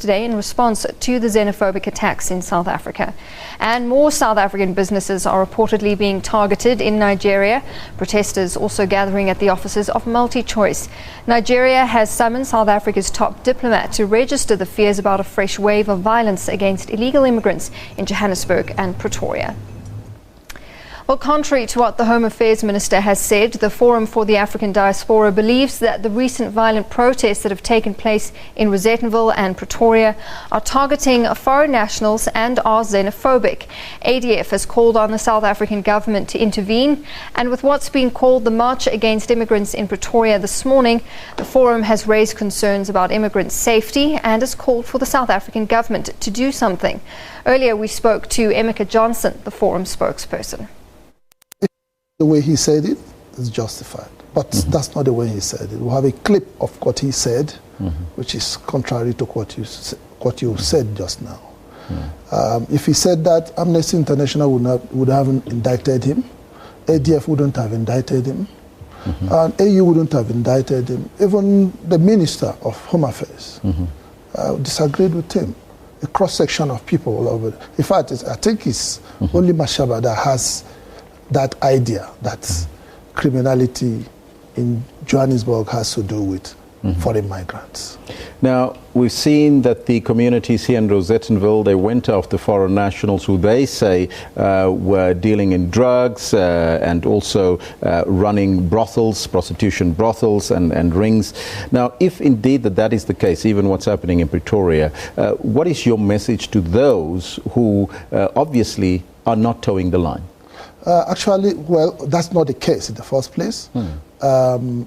yesterday in response to the xenophobic attacks in South Africa. And more South African businesses are reportedly being targeted in Nigeria. Protesters also gathering at the offices of MultiChoice. Nigeria has summoned South Africa's top diplomat to register the fears about a fresh wave of violence against illegal immigrants in Johannesburg and Pretoria. Well, contrary to what the Home Affairs Minister has said, the Forum for the African Diaspora believes that the recent violent protests that have taken place in Rosettenville and Pretoria are targeting foreign nationals and are xenophobic. ADF has called on the South African government to intervene, and with what's been called the March Against Immigrants in Pretoria this morning, the Forum has raised concerns about immigrant safety and has called for the South African government to do something. Earlier, we spoke to Emeka Johnson, the Forum spokesperson. The way he said it is justified, but that's not the way he said it. We have a clip of what he said, which is contrary to what you said just now. If he said that, Amnesty International would have indicted him, ADF wouldn't have indicted him, and AU wouldn't have indicted him. Even the Minister of Home Affairs disagreed with him. A cross-section of people all over. In fact, I think it's only Mashaba that has that idea that criminality in Johannesburg has to do with foreign migrants. Now, we've seen that the communities here in Rosettenville, they went after foreign nationals who they say were dealing in drugs and also running brothels, prostitution brothels and rings. Now, if indeed that is the case, even what's happening in Pretoria, what is your message to those who obviously are not towing the line? Actually, well, that's not the case in the first place. We're on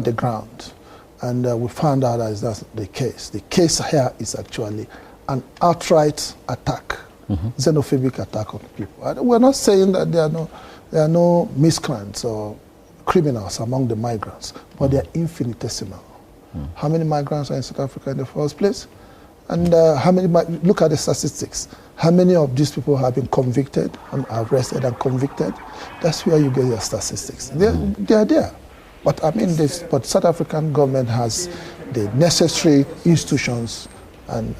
the ground, and we found out that that's the case. The case here is actually an outright attack, xenophobic attack on people. And we're not saying that there are no miscreants or criminals among the migrants, but they're infinitesimal. How many migrants are in South Africa in the first place? And look at the statistics. How many of these people have been convicted and arrested and convicted? That's where you get your statistics. They are there. But I mean, but South African government has the necessary institutions and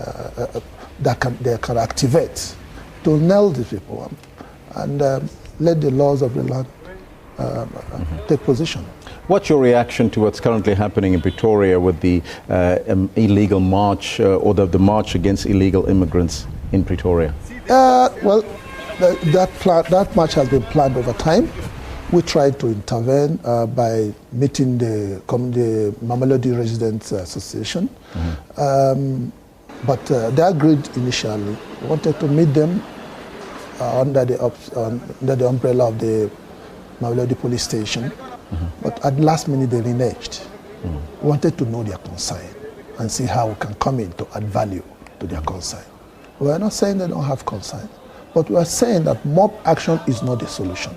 they can activate to nail these people and let the laws of the land take position. What's your reaction to what's currently happening in Pretoria with the illegal march or the march against illegal immigrants in Pretoria? Well, that march has been planned over time. We tried to intervene by meeting the Mamelodi Residents Association, but they agreed initially. We wanted to meet them under the umbrella of the Mamelodi police station. But at the last minute they reneged. We wanted to know their concern and see how we can come in to add value to their concern. We are not saying they don't have concern, but we are saying that mob action is not the solution.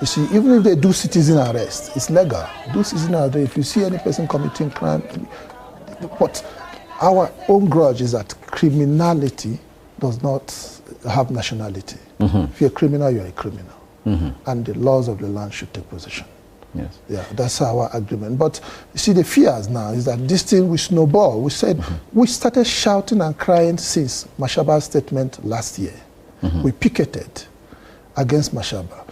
You see, even if they do citizen arrest, it's legal. Do citizen arrest. If you see any person committing crime, but our own grudge is that criminality does not have nationality. If you're a criminal, you're a criminal. And the laws of the land should take position. Yes. Yeah, that's our agreement. But you see, the fears now is that this thing will snowball. We said we started shouting and crying since Mashaba's statement last year. We picketed against Mashaba.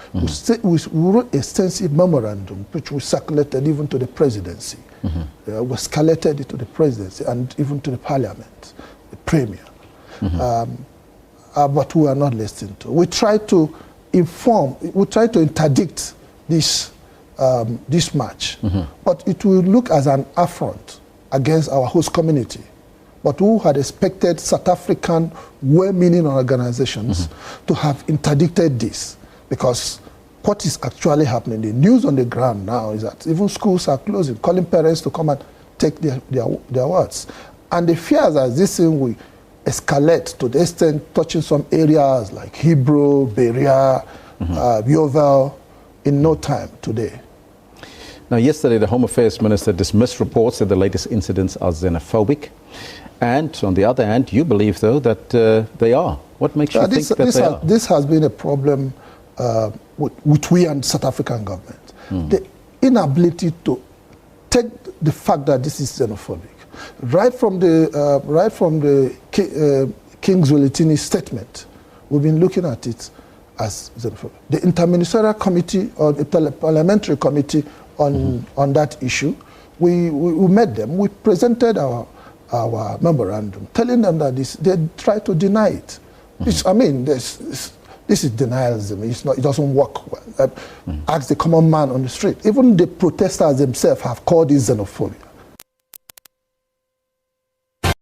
We wrote extensive memorandum which we circulated even to the presidency. We escalated it to the presidency and even to the parliament, the premier. But we are not listened to. We try to inform, we try to interdict this match, but it will look as an affront against our host community. But who had expected South African well-meaning organizations to have interdicted this? Because what is actually happening, the news on the ground now is that even schools are closing, calling parents to come and take their words. And the fears that this thing will escalate to the extent touching some areas like Hebrew, Berea, Yeovil, in no time today. Now, yesterday, the Home Affairs Minister dismissed reports that the latest incidents are xenophobic. And on the other hand, you believe, though, that they are. What makes you think that they are? This has been a problem with we and South African government. The inability to take the fact that this is xenophobic, Right from the King's Willetini statement, we've been looking at it as xenophobia. The interministerial committee or the parliamentary committee on that issue, we met them. We presented our memorandum, telling them that they try to deny it. This is denialism. It doesn't work well. Ask the common man on the street. Even the protesters themselves have called it xenophobia.